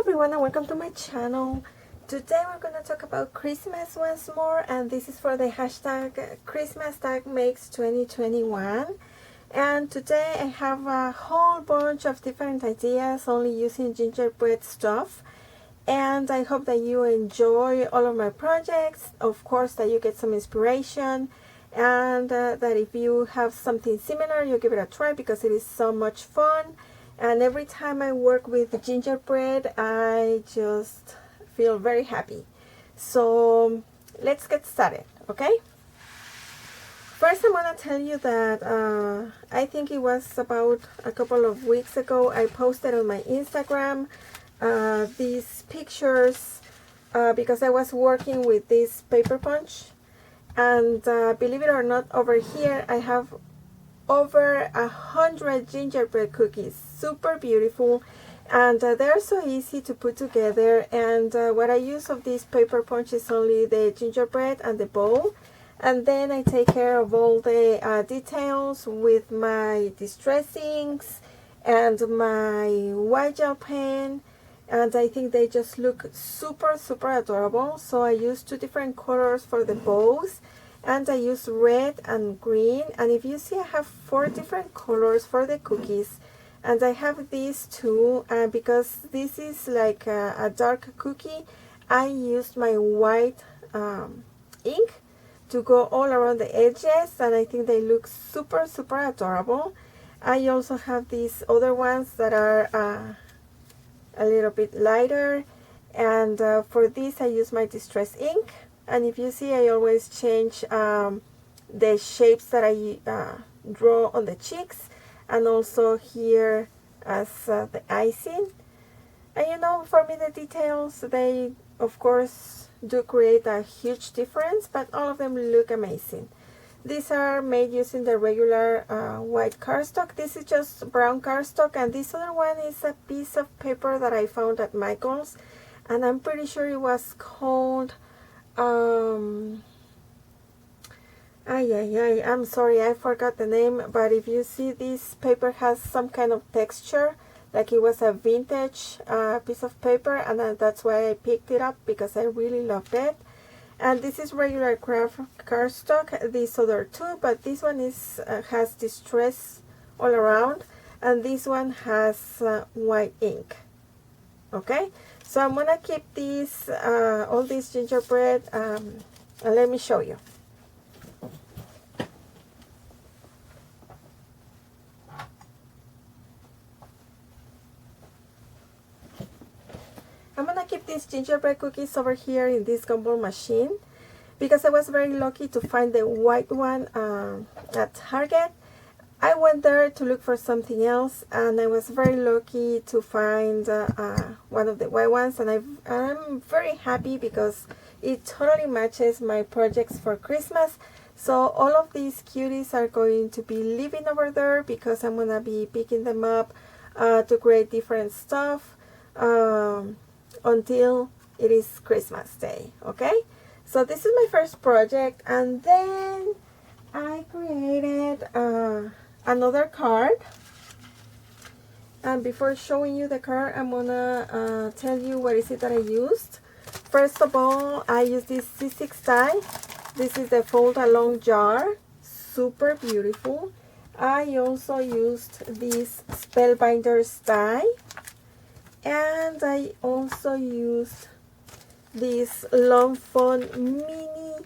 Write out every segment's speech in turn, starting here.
everyone and welcome to my channel. Today we're going to talk about Christmas once more, and this is for the hashtag Christmas Tag Makes 2021. And today I have a whole bunch of different ideas only using gingerbread stuff, and I hope that you enjoy all of my projects. Of course, that you get some inspiration, and that if you have something similar, you give it a try because it is so much fun. And every time I work with gingerbread, I just feel very happy. So let's get started, okay? First, I want to tell you that I think it was about a couple of weeks ago, I posted on my Instagram these pictures because I was working with this paper punch. And believe it or not, over here I have over 100 gingerbread cookies, super beautiful, and they're so easy to put together. And what I use of this paper punch is only the gingerbread and the bowl, and then I take care of all the details with my distress inks and my white gel pen, and I think they just look super adorable. So I use two different colors for the bows, and I use red and green. And if you see, I have 4 different colors for the cookies, and I have these two because this is like a dark cookie. I used my white ink to go all around the edges, and I think they look super adorable. I also have these other ones that are a little bit lighter, and for this I use my distress ink. And if you see, I always change the shapes that I draw on the cheeks, and also here as the icing. And you know, for me the details, they of course do create a huge difference, but all of them look amazing. These are made using the regular white cardstock. This is just brown cardstock, and this other one is a piece of paper that I found at Michael's, and I'm pretty sure it was called I'm sorry, I forgot the name, but if you see, this paper has some kind of texture, like it was a vintage piece of paper, and that's why I picked it up, because I really loved it. And this is regular craft cardstock, these other two, but this one is has distress all around, and this one has white ink. Okay, so I'm gonna keep these all this gingerbread, and let me show you. I'm gonna keep these gingerbread cookies over here in this gumball machine, because I was very lucky to find the white one at Target. I went there to look for something else, and I was very lucky to find one of the white ones, and I'm very happy because it totally matches my projects for Christmas. So all of these cuties are going to be living over there, because I'm gonna be picking them up to create different stuff until it is Christmas Day. Okay, so this is my first project, and then I created another card. And before showing you the card, I'm gonna tell you what is it that I used. First of all, I used this C6 die. This is the fold along jar, super beautiful. I also used this Spellbinders die, and I also used this Long Fun mini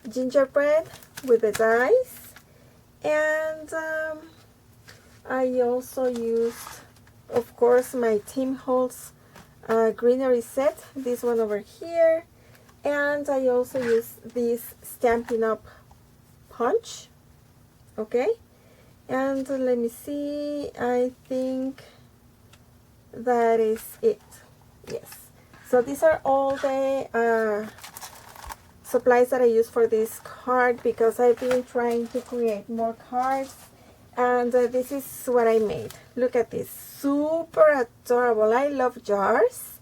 gingerbread with the dice, and I also used, of course, my Tim Holtz greenery set, this one over here, and I also used this Stampin' Up punch. Okay, and let me see, I think that is it. Yes, so these are all the supplies that I use for this card, because I've been trying to create more cards, and this is what I made. Look at this, super adorable. I love jars,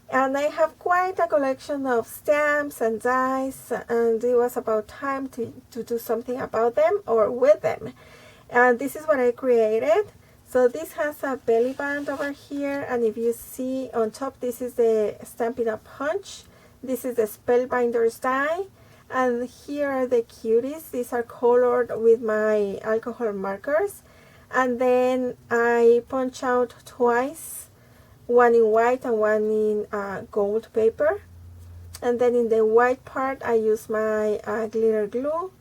and I have quite a collection of stamps and dies, and it was about time to do something about them or with them. And this is what I created. So this has a belly band over here, and if you see on top, this is the Stampin' Up! Punch. This is the Spellbinders die, and here are the cuties. These are colored with my alcohol markers, and then I punch out twice, one in white and one in gold paper. And then in the white part, I use my glitter glue,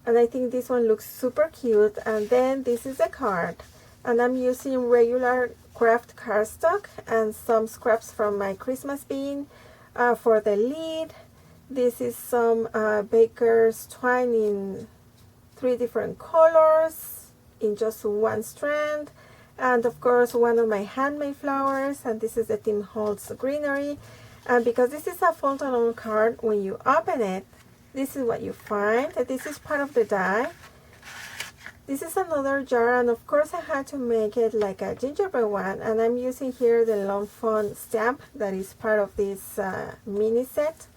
and I think this one looks super cute. And then this is the card, and I'm using regular craft cardstock and some scraps from my Christmas bin for the lid. This is some baker's twine in 3 different colors in just one strand, and of course one of my handmade flowers, and this is the Tim Holtz greenery. And because this is a fold-along card, when you open it, this is what you find. This is part of the die. This is another jar, and of course I had to make it like a gingerbread one, and I'm using here the Long Fun stamp that is part of this mini set.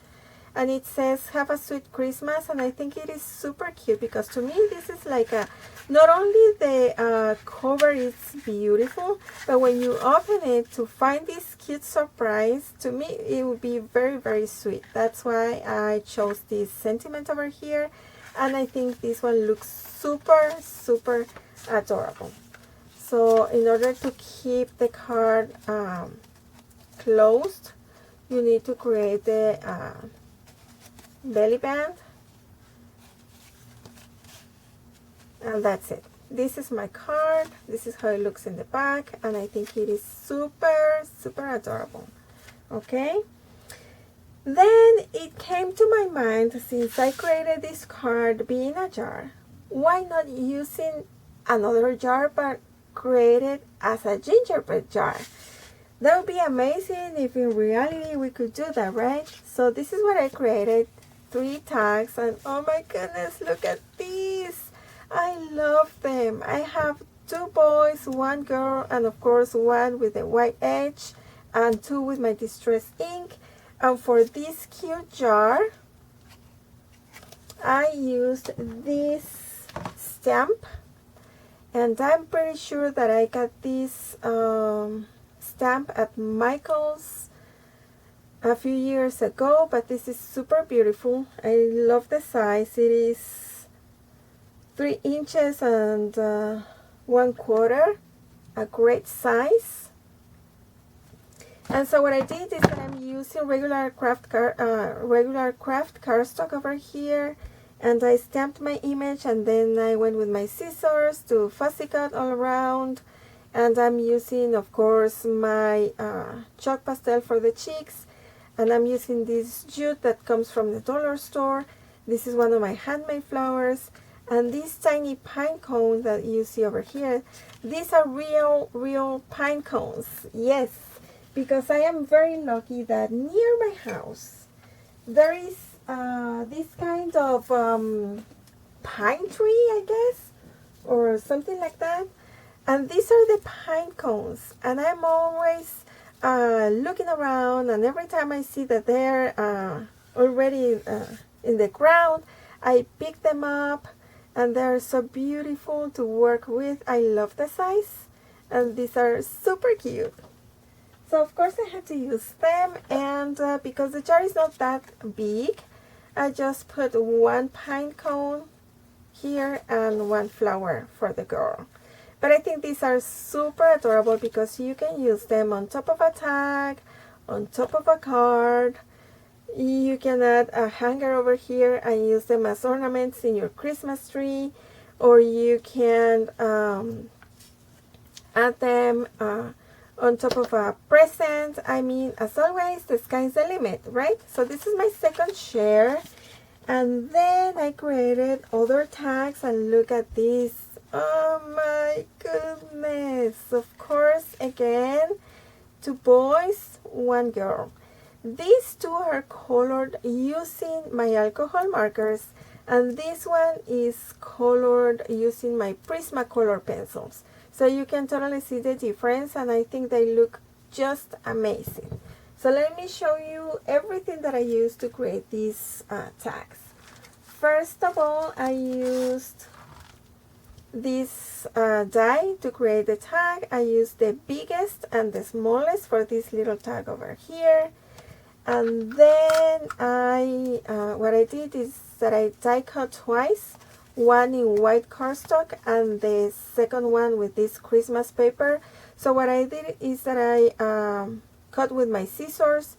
And it says have a sweet Christmas, and I think it is super cute because to me this is like a, not only the cover is beautiful, but when you open it to find this cute surprise, to me it would be very, very sweet. That's why I chose this sentiment over here, and I think this one looks super, super adorable. So in order to keep the card closed, you need to create the belly band, and that's it. This is my card. This is how it looks in the back, and I think it is super, super adorable. Okay, then it came to my mind, since I created this card being a jar, why not using another jar but create it as a gingerbread jar? That would be amazing if in reality we could do that, right? So this is what I created. 3 tags, and oh my goodness, look at these. I love them. I have 2 boys, 1 girl, and of course 1 with a white edge and 2 with my distress ink. And for this cute jar, I used this stamp, and I'm pretty sure that I got this stamp at Michael's a few years ago, but this is super beautiful. I love the size. It is 3 inches and 1/4, a great size. And so what I did is that I'm using regular craft cardstock over here, and I stamped my image, and then I went with my scissors to fussy cut all around. And I'm using, of course, my chalk pastel for the cheeks. And I'm using this jute that comes from the dollar store. This is one of my handmade flowers. And these tiny pine cones that you see over here, these are real pine cones. Yes, because I am very lucky that near my house, there is this kind of pine tree, I guess, or something like that. And these are the pine cones. And I'm always looking around, and every time I see that they're already in the ground, I pick them up, and they're so beautiful to work with. I love the size, and these are super cute. So of course I had to use them, and because the jar is not that big, I just put 1 pine cone here and 1 flower for the girl. But I think these are super adorable because you can use them on top of a tag, on top of a card. You can add a hanger over here and use them as ornaments in your Christmas tree, or you can add them on top of a present. I mean, as always, the sky's the limit, right? So this is my second share, and then I created other tags, and look at this. Oh my goodness. Of course, again, 2 boys, 1 girl. These 2 are colored using my alcohol markers, and this one is colored using my Prismacolor pencils. So you can totally see the difference, and I think they look just amazing. So let me show you everything that I used to create these tags. First of all, I used this die to create the tag. I use the biggest and the smallest for this little tag over here. And then what I did is that I die cut twice, one in white cardstock and the second one with this Christmas paper. So what I did is that I cut with my scissors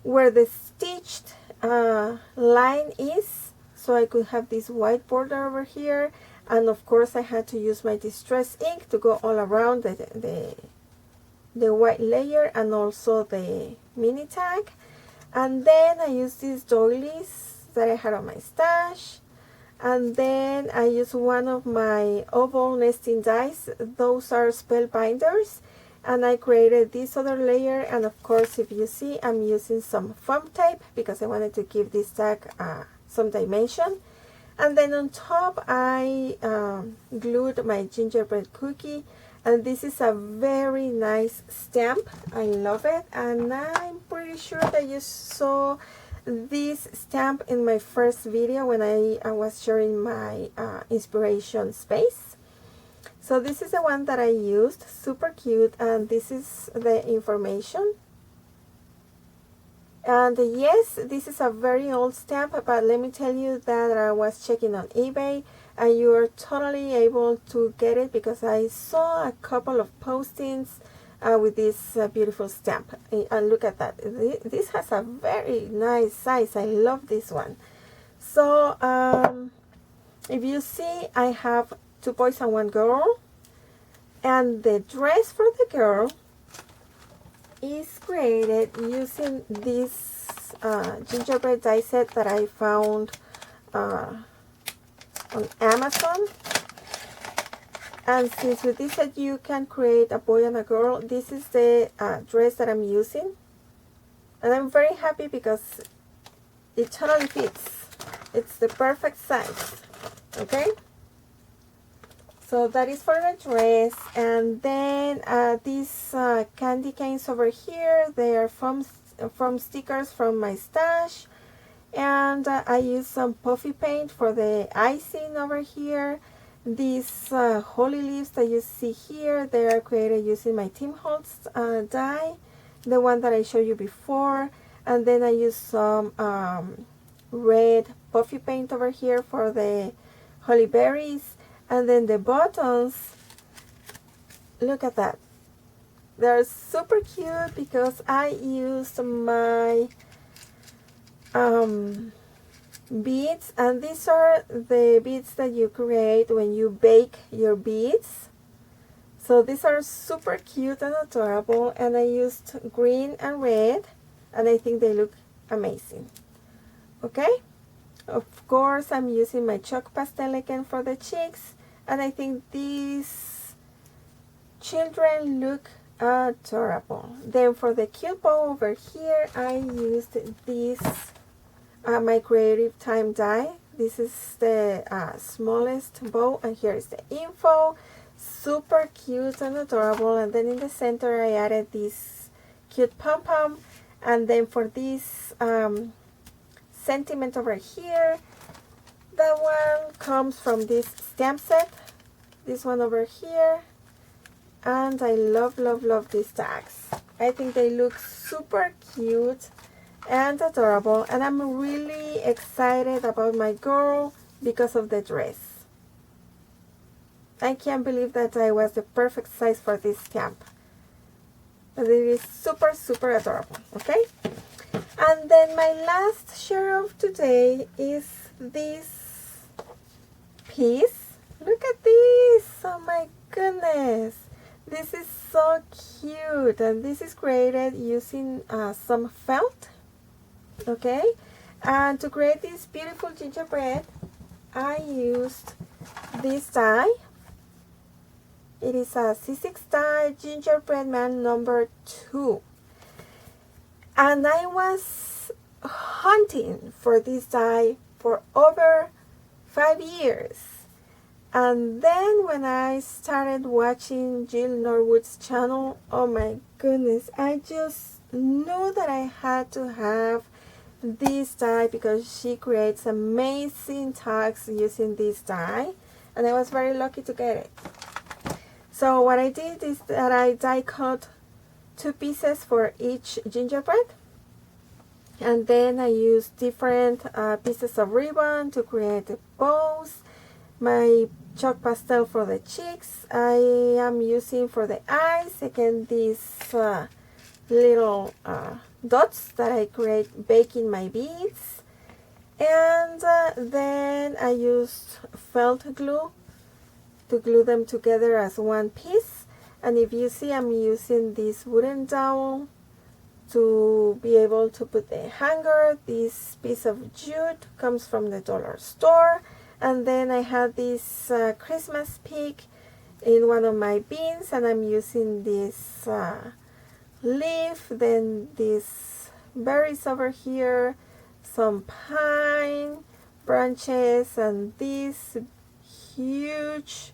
where the stitched line is, so I could have this white border over here. And of course I had to use my distress ink to go all around the white layer and also the mini tag. And then I used these doilies that I had on my stash. And then I use one of my oval nesting dies. Those are spellbinders. And I created this other layer. And of course, if you see, I'm using some foam tape because I wanted to give this tag some dimension. And then on top, I glued my gingerbread cookie. And this is a very nice stamp. I love it. And I'm pretty sure that you saw this stamp in my first video when I was sharing my inspiration space. So this is the one that I used. Super cute. And this is the information. And yes, this is a very old stamp, but let me tell you that I was checking on eBay and you are totally able to get it because I saw a couple of postings with this beautiful stamp. And look at that. This has a very nice size. I love this one. So if you see, I have 2 boys and 1 girl. And the dress for the girl is created using this gingerbread die set that I found on Amazon. And since with this set you can create a boy and a girl, this is the dress that I'm using. And I'm very happy because it totally fits. It's the perfect size. Okay? So that is for the dress. And then these candy canes over here, they are from stickers from my stash. And I use some puffy paint for the icing over here. These holly leaves that you see here, they are created using my Tim Holtz die, the one that I showed you before. And then I use some red puffy paint over here for the holly berries. And then the buttons, look at that. They're super cute because I used my beads, and these are the beads that you create when you bake your beads. So these are super cute and adorable, and I used green and red, and I think they look amazing. Okay, of course I'm using my chalk pastel again for the cheeks, and I think these children look adorable. Then for the cute bow over here, I used this my Creative Time die. This is the smallest bow, and here is the info. Super cute and adorable. And then in the center I added this cute pom-pom. And then for this sentiment over here, that one comes from this stamp set, this one over here. And I love these tags. I think they look super cute and adorable, and I'm really excited about my girl because of the dress. I can't believe that I was the perfect size for this stamp, but it is super adorable. Okay, and then my last share of today is this piece. Look at this. Oh my goodness, this is so cute, and this is created using some felt. Okay, and to create this beautiful gingerbread, I used this die. It is a C6 die, Gingerbread Man number 2. And I was hunting for this die for over 5 years. And then when I started watching Jill Norwood's channel, oh my goodness, I just knew that I had to have this die because she creates amazing tags using this die. and I was very lucky to get it. So what I did is that I die cut 2 pieces for each gingerbread, and then I used different pieces of ribbon to create the bows. My chalk pastel for the cheeks. I am using for the eyes, again, these little dots that I create baking my beads. And then I used felt glue to glue them together as one piece. And if you see, I'm using this wooden dowel to be able to put the hanger. This piece of jute comes from the dollar store. And then I had this Christmas pig in one of my beans, and I'm using this leaf, then these berries over here, some pine branches, and this huge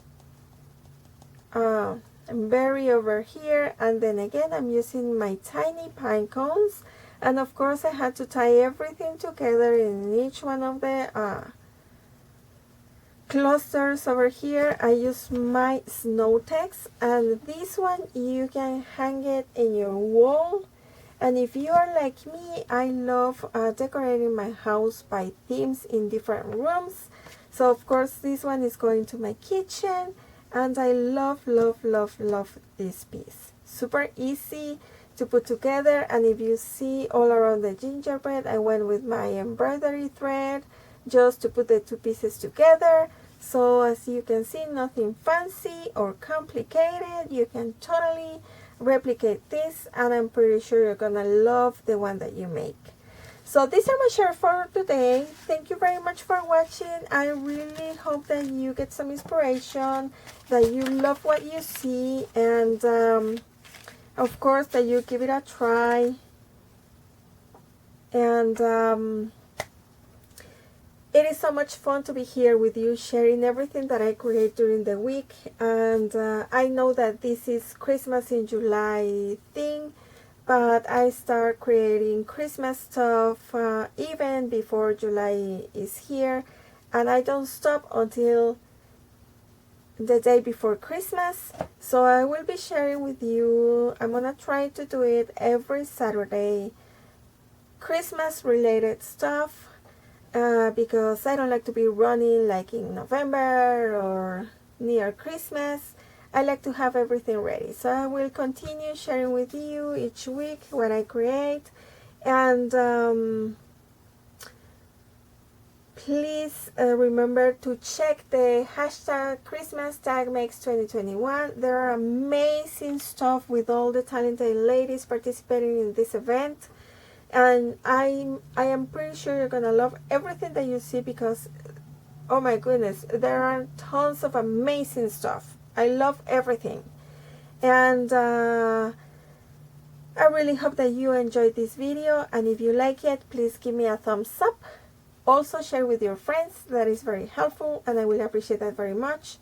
berry over here. And then again, I'm using my tiny pine cones, and of course I had to tie everything together in each one of the clusters over here. I use my snow text, and this one you can hang it in your wall. And if you are like me, I love decorating my house by themes in different rooms. So of course this one is going to my kitchen, and I love this piece. Super easy to put together. And if you see all around the gingerbread, I went with my embroidery thread just to put the 2 pieces together. So as you can see, nothing fancy or complicated. You can totally replicate this, and I'm pretty sure you're gonna love the one that you make. So these are my share for today. Thank you very much for watching. I really hope that you get some inspiration, that you love what you see, and of course that you give it a try. And it is so much fun to be here with you, sharing everything that I create during the week. And I know that this is Christmas in July thing, but I start creating Christmas stuff even before July is here, and I don't stop until the day before Christmas. So I will be sharing with you, I'm gonna try to do it every Saturday, Christmas related stuff. Because I don't like to be running like in November or near Christmas. I like to have everything ready. So I will continue sharing with you each week what I create. And please remember to check the hashtag Christmas tag makes 2021. There are amazing stuff with all the talented ladies participating in this event. And I am pretty sure you're gonna love everything that you see, because oh my goodness, there are tons of amazing stuff. I love everything. And I really hope that you enjoyed this video, and if you like it, please give me a thumbs up. Also share with your friends. That is very helpful, and I will appreciate that very much.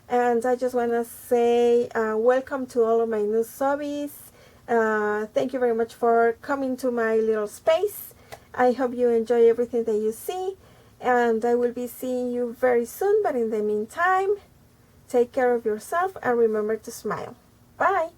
And I just want to say welcome to all of my new subbies. Thank you very much for coming to my little space. I hope you enjoy everything that you see, and I will be seeing you very soon. But in the meantime, take care of yourself and remember to smile. Bye.